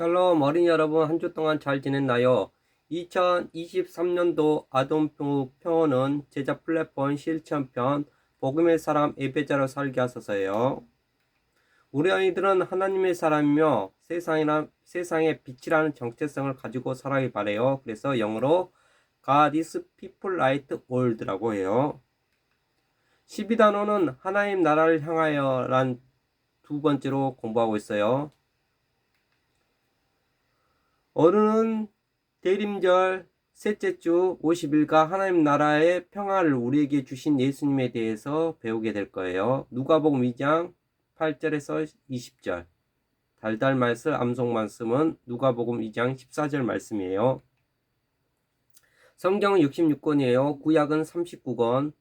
샬롬 어린이 여러분, 한 주 동안 잘 지냈나요? 2023년도 아동부 평어는 제자 플랫폼 실천편 복음의 사람 예배자로 살게 하소서예요. 우리 아이들은 하나님의 사람이며 세상의 빛이라는 정체성을 가지고 살아야 바래요. 그래서 영어로 God is people like world라고 해요. 12단원은 하나님 나라를 향하여 란 두 번째로 공부하고 있어요. 오늘은 대림절 셋째 주 50일과 하나님 나라의 평화를 우리에게 주신 예수님에 대해서 배우게 될 거예요. 누가복음 2장 8절에서 20절. 달달 말씀 암송 말씀은 누가복음 2장 14절 말씀이에요. 성경은 66권이에요. 구약은 39권.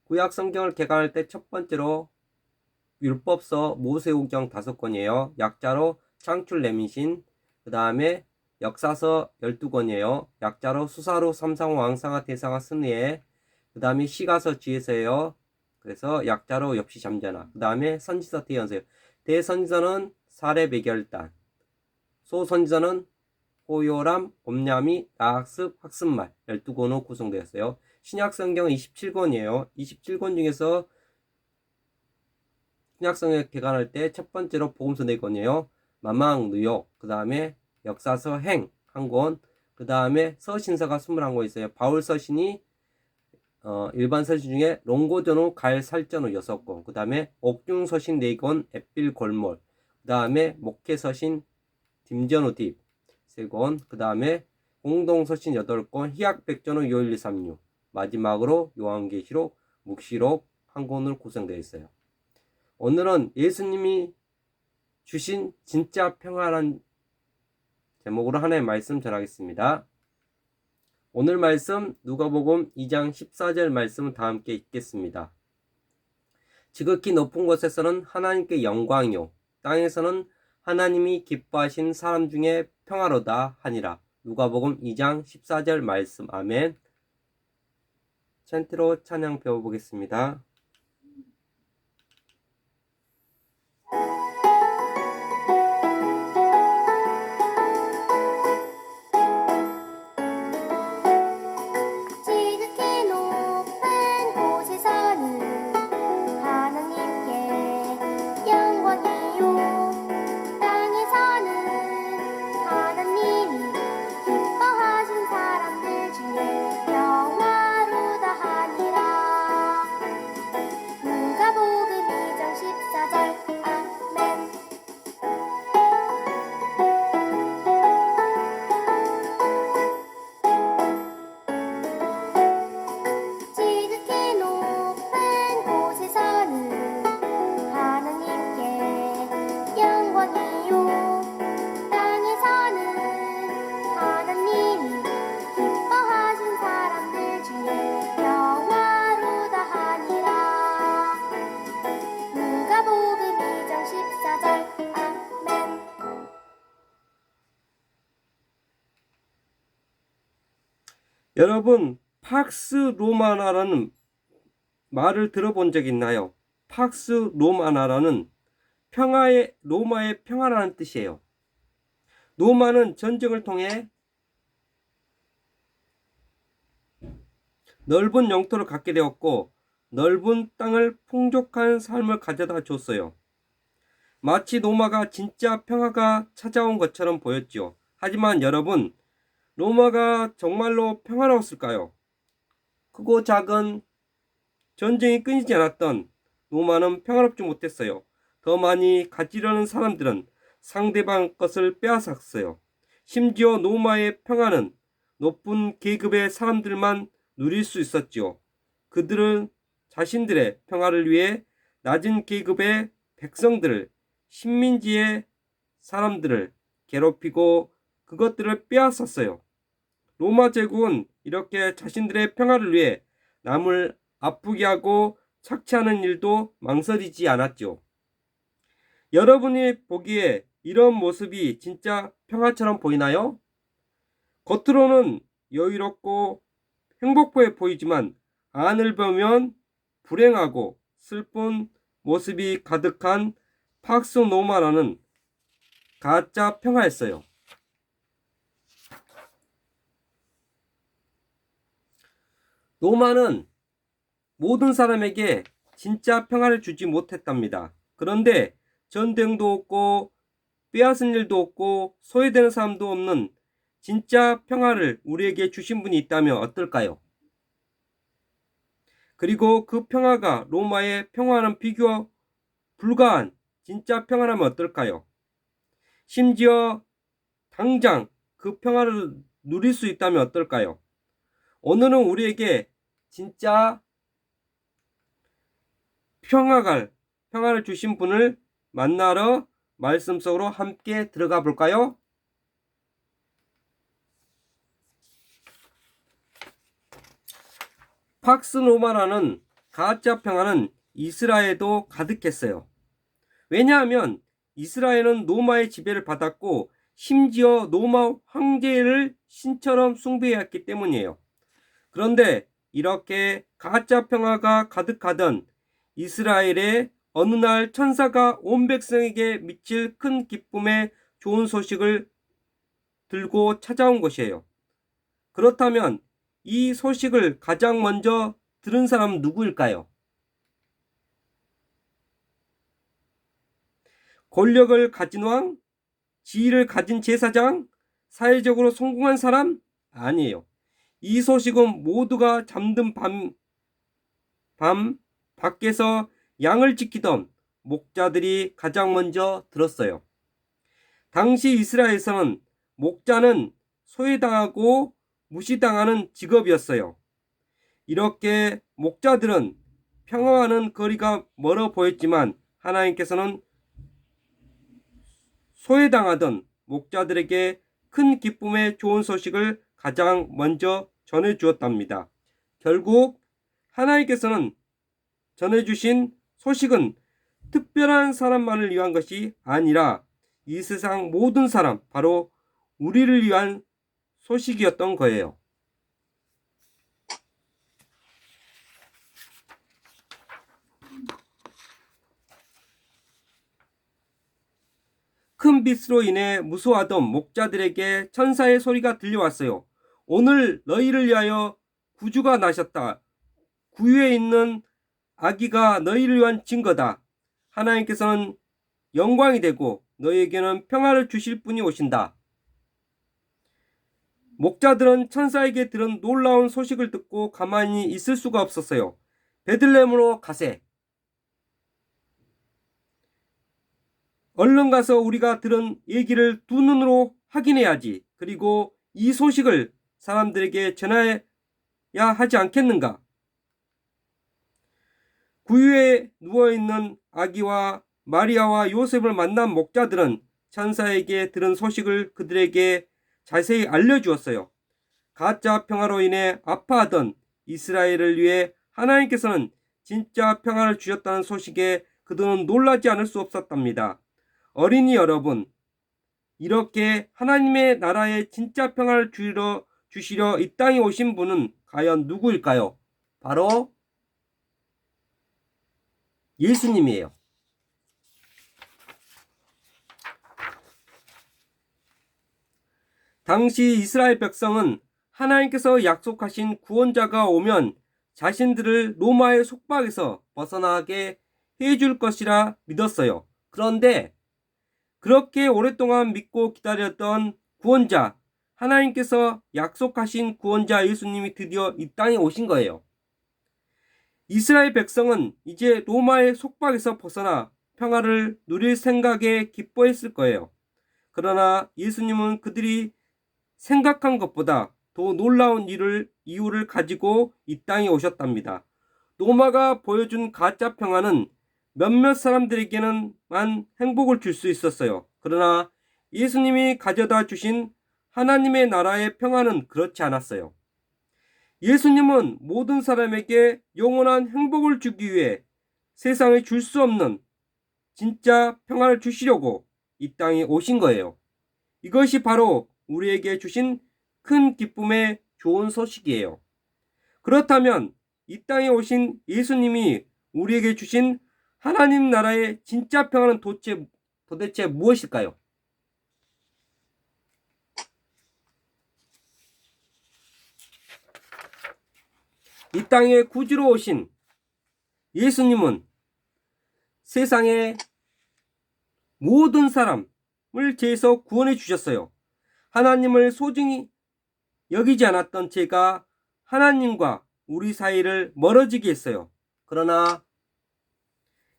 구약 성경을 개관할 때 첫 번째로 율법서 모세오경 5권이에요. 약자로 창출 레민신, 그 다음에 역사서 12권이에요. 약자로 수사로 삼상호 왕상하 대상하 승리에, 그 다음에 시가서 지혜서예요. 그래서 약자로 엽시 잠자나, 그 다음에 선지서 대연서예요. 대선지서는 사례 배결단, 소선지서는 호요람, 옴냐미, 나학습, 학습말 12권으로 구성되었어요. 신약성경은 27권이에요. 27권 중에서 신약성경 개관할 때 첫 번째로 복음서 4권이에요. 마망, 누욕, 그 다음에 역사서 행 한 권, 그 다음에 서신서가 21권 있어요. 바울 서신이 일반 서신 중에 롱고전후 갈 살전후 6권, 그 다음에 옥중 서신 4권, 앳빌 골몰, 그 다음에 목회 서신 딤전후 딥 3권, 그 다음에 공동 서신 8권, 희약 백전후 요일 2, 3, 6, 마지막으로 요한계시록, 묵시록 한 권으로 구성되어 있어요. 오늘은 예수님이 주신 진짜 평화라는 제목으로 하나의 말씀 전하겠습니다. 오늘 말씀 누가복음 2장 14절 말씀을 다 함께 읽겠습니다. 지극히 높은 곳에서는 하나님께 영광이요 땅에서는 하나님이 기뻐하신 사람 중에 평화로다 하니라. 누가복음 2장 14절 말씀. 아멘. 찬티로 찬양 배워보겠습니다. 여러분, 팍스 로마나라는 말을 들어본 적 있나요? 팍스 로마나라는 로마의 평화라는 뜻이에요. 로마는 전쟁을 통해 넓은 영토를 갖게 되었고 넓은 땅을 풍족한 삶을 가져다 줬어요. 마치 로마가 진짜 평화가 찾아온 것처럼 보였죠. 하지만 여러분, 로마가 정말로 평화로웠을까요? 크고 작은 전쟁이 끊이지 않았던 로마는 평화롭지 못했어요. 더 많이 가지려는 사람들은 상대방 것을 빼앗았어요. 심지어 로마의 평화는 높은 계급의 사람들만 누릴 수 있었지요. 그들은 자신들의 평화를 위해 낮은 계급의 백성들을, 식민지의 사람들을 괴롭히고 그것들을 빼앗았어요. 로마 제국은 이렇게 자신들의 평화를 위해 남을 아프게 하고 착취하는 일도 망설이지 않았죠. 여러분이 보기에 이런 모습이 진짜 평화처럼 보이나요? 겉으로는 여유롭고 행복해 보이지만 안을 보면 불행하고 슬픈 모습이 가득한 팍스 로마라는 가짜 평화였어요. 로마는 모든 사람에게 진짜 평화를 주지 못했답니다. 그런데 전쟁도 없고 빼앗은 일도 없고 소외되는 사람도 없는 진짜 평화를 우리에게 주신 분이 있다면 어떨까요? 그리고 그 평화가 로마의 평화는 비교 불가한 진짜 평화라면 어떨까요? 심지어 당장 그 평화를 누릴 수 있다면 어떨까요? 오늘은 우리에게 진짜 평화를 주신 분을 만나러 말씀 속으로 함께 들어가 볼까요? 팍스 로마라는 가짜 평화는 이스라엘에도 가득했어요. 왜냐하면 이스라엘은 로마의 지배를 받았고 심지어 로마 황제를 신처럼 숭배했기 때문이에요. 그런데 이렇게 가짜 평화가 가득하던 이스라엘에 어느 날 천사가 온 백성에게 미칠 큰 기쁨의 좋은 소식을 들고 찾아온 것이에요. 그렇다면 이 소식을 가장 먼저 들은 사람은 누구일까요? 권력을 가진 왕? 지위를 가진 제사장? 사회적으로 성공한 사람? 아니에요. 이 소식은 모두가 잠든 밤 밖에서 양을 지키던 목자들이 가장 먼저 들었어요. 당시 이스라엘에서는 목자는 소외당하고 무시당하는 직업이었어요. 이렇게 목자들은 평화와는 거리가 멀어 보였지만 하나님께서는 소외당하던 목자들에게 큰 기쁨의 좋은 소식을 가장 먼저 전해주었답니다. 결국 하나님께서는 전해주신 소식은 특별한 사람만을 위한 것이 아니라 이 세상 모든 사람, 바로 우리를 위한 소식이었던 거예요. 큰 빛으로 인해 무서워하던 목자들에게 천사의 소리가 들려왔어요. 오늘 너희를 위하여 구주가 나셨다. 구유에 있는 아기가 너희를 위한 증거다. 하나님께서는 영광이 되고 너희에게는 평화를 주실 분이 오신다. 목자들은 천사에게 들은 놀라운 소식을 듣고 가만히 있을 수가 없었어요. 베들레헴으로 가세. 얼른 가서 우리가 들은 얘기를 두 눈으로 확인해야지. 그리고 이 소식을 사람들에게 전해야 하지 않겠는가? 구유에 누워있는 아기와 마리아와 요셉을 만난 목자들은 천사에게 들은 소식을 그들에게 자세히 알려주었어요. 가짜 평화로 인해 아파하던 이스라엘을 위해 하나님께서는 진짜 평화를 주셨다는 소식에 그들은 놀라지 않을 수 없었답니다. 어린이 여러분, 이렇게 하나님의 나라의 진짜 평화를 주시려 이 땅에 오신 분은 과연 누구일까요? 바로 예수님이에요. 당시 이스라엘 백성은 하나님께서 약속하신 구원자가 오면 자신들을 로마의 속박에서 벗어나게 해줄 것이라 믿었어요. 그런데 그렇게 오랫동안 믿고 기다렸던 구원자, 하나님께서 약속하신 구원자 예수님이 드디어 이 땅에 오신 거예요. 이스라엘 백성은 이제 로마의 속박에서 벗어나 평화를 누릴 생각에 기뻐했을 거예요. 그러나 예수님은 그들이 생각한 것보다 더 놀라운 이유를 가지고 이 땅에 오셨답니다. 로마가 보여준 가짜 평화는 몇몇 사람들에게는만 행복을 줄 수 있었어요. 그러나 예수님이 가져다 주신 하나님의 나라의 평화는 그렇지 않았어요. 예수님은 모든 사람에게 영원한 행복을 주기 위해 세상에 줄 수 없는 진짜 평화를 주시려고 이 땅에 오신 거예요. 이것이 바로 우리에게 주신 큰 기쁨의 좋은 소식이에요. 그렇다면 이 땅에 오신 예수님이 우리에게 주신 하나님 나라의 진짜 평화는 도대체 무엇일까요? 이 땅에 구주로 오신 예수님은 세상의 모든 사람을 죄에서 구원해 주셨어요. 하나님을 소중히 여기지 않았던 죄가 하나님과 우리 사이를 멀어지게 했어요. 그러나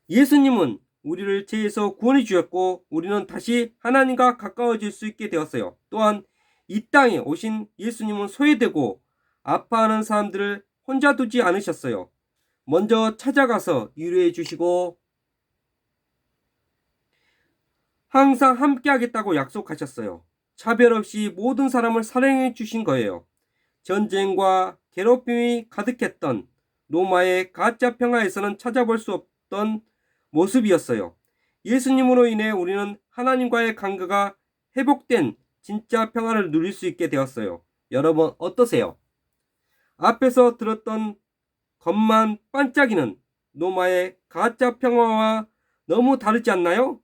예수님은 우리를 죄에서 구원해 주셨고 우리는 다시 하나님과 가까워질 수 있게 되었어요. 또한 이 땅에 오신 예수님은 소외되고 아파하는 사람들을 혼자 두지 않으셨어요. 먼저 찾아가서 위로해 주시고 항상 함께 하겠다고 약속하셨어요. 차별 없이 모든 사람을 사랑해 주신 거예요. 전쟁과 괴롭힘이 가득했던 로마의 가짜 평화에서는 찾아볼 수 없던 모습이었어요. 예수님으로 인해 우리는 하나님과의 관계가 회복된 진짜 평화를 누릴 수 있게 되었어요. 여러분 어떠세요? 앞에서 들었던 것만 반짝이는 로마의 가짜 평화와 너무 다르지 않나요?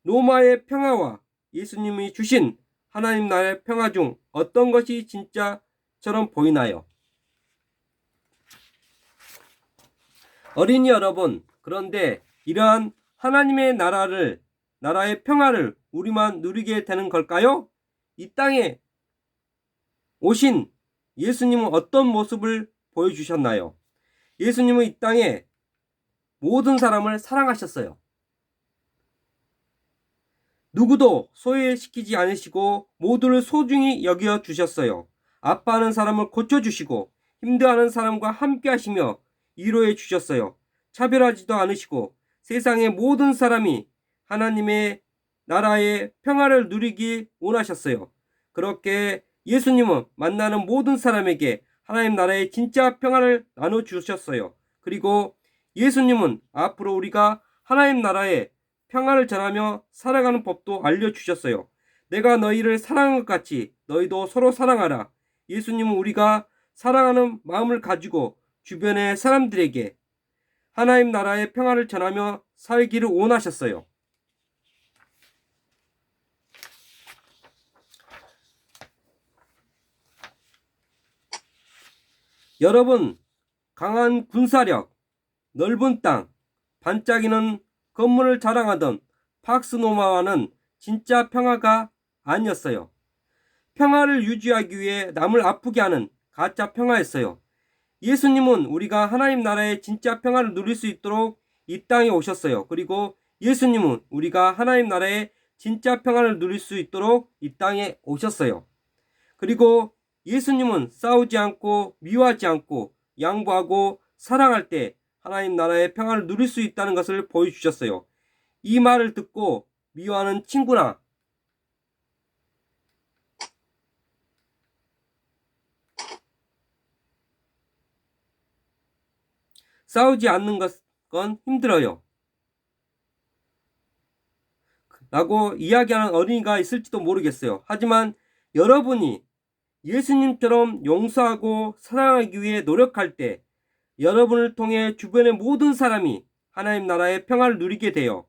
로마의 평화와 예수님이 주신 하나님 나라의 평화 중 어떤 것이 진짜처럼 보이나요? 어린이 여러분, 그런데 이러한 하나님의 나라의 평화를 우리만 누리게 되는 걸까요? 이 땅에 오신 예수님은 어떤 모습을 보여주셨나요? 예수님은 이 땅에 모든 사람을 사랑하셨어요. 누구도 소외시키지 않으시고 모두를 소중히 여겨 주셨어요. 아파하는 사람을 고쳐주시고 힘들어하는 사람과 함께 하시며 위로해 주셨어요. 차별하지도 않으시고 세상의 모든 사람이 하나님의 나라의 평화를 누리기 원하셨어요. 그렇게 예수님은 만나는 모든 사람에게 하나님 나라의 진짜 평화를 나눠주셨어요. 그리고 예수님은 앞으로 우리가 하나님 나라의 평화를 전하며 살아가는 법도 알려주셨어요. 내가 너희를 사랑한 것 같이 너희도 서로 사랑하라. 예수님은 우리가 사랑하는 마음을 가지고 주변의 사람들에게 하나님 나라의 평화를 전하며 살기를 원하셨어요. 여러분, 강한 군사력, 넓은 땅, 반짝이는 건물을 자랑하던 팍스노마와는 진짜 평화가 아니었어요. 평화를 유지하기 위해 남을 아프게 하는 가짜 평화였어요. 예수님은 우리가 하나님 나라의 진짜 평화를 누릴 수 있도록 이 땅에 오셨어요. 그리고 예수님은 우리가 하나님 나라의 진짜 평화를 누릴 수 있도록 이 땅에 오셨어요. 그리고 예수님은 싸우지 않고 미워하지 않고 양보하고 사랑할 때 하나님 나라의 평화를 누릴 수 있다는 것을 보여주셨어요. 이 말을 듣고 미워하는 친구나 싸우지 않는 건 힘들어요 라고 이야기하는 어린이가 있을지도 모르겠어요. 하지만 여러분이 예수님처럼 용서하고 사랑하기 위해 노력할 때 여러분을 통해 주변의 모든 사람이 하나님 나라의 평화를 누리게 돼요.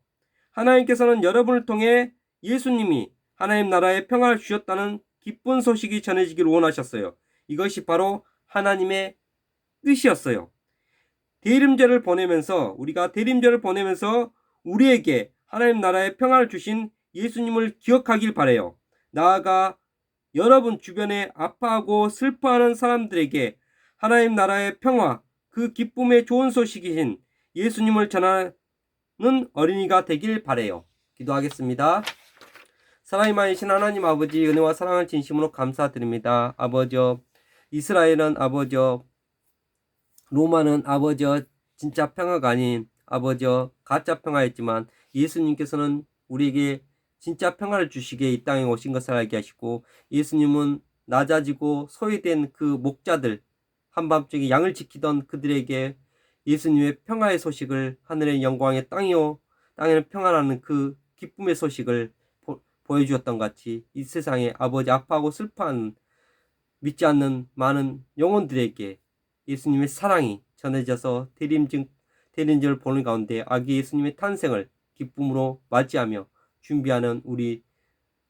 하나님께서는 여러분을 통해 예수님이 하나님 나라의 평화를 주셨다는 기쁜 소식이 전해지기를 원하셨어요. 이것이 바로 하나님의 뜻이었어요. 우리가 대림절을 보내면서 우리에게 하나님 나라의 평화를 주신 예수님을 기억하길 바라요. 나아가 여러분 주변에 아파하고 슬퍼하는 사람들에게 하나님 나라의 평화, 그 기쁨의 좋은 소식이신 예수님을 전하는 어린이가 되길 바라요. 기도하겠습니다. 사랑이 많으신 하나님 아버지, 은혜와 사랑을 진심으로 감사드립니다. 아버지여, 이스라엘은 아버지여, 로마는 아버지여 진짜 평화가 아닌 아버지여 가짜 평화였지만 예수님께서는 우리에게 진짜 평화를 주시기에 이 땅에 오신 것을 알게 하시고 예수님은 낮아지고 소외된 그 목자들 한밤중에 양을 지키던 그들에게 예수님의 평화의 소식을 하늘의 영광의 땅에는 평화라는 그 기쁨의 소식을 보여주었던 같이 이 세상에 아버지 아파하고 슬퍼하는 믿지 않는 많은 영혼들에게 예수님의 사랑이 전해져서 대림절을 보는 가운데 아기 예수님의 탄생을 기쁨으로 맞이하며 준비하는 우리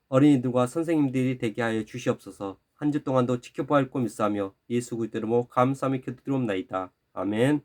어린이들과 선생님들이 되게 하여 주시옵소서. 한 주 동안도 지켜보아 할 꼼 있사하며 예수 그리스도 이름으로 감사함이 기도드리옵나이다. 아멘.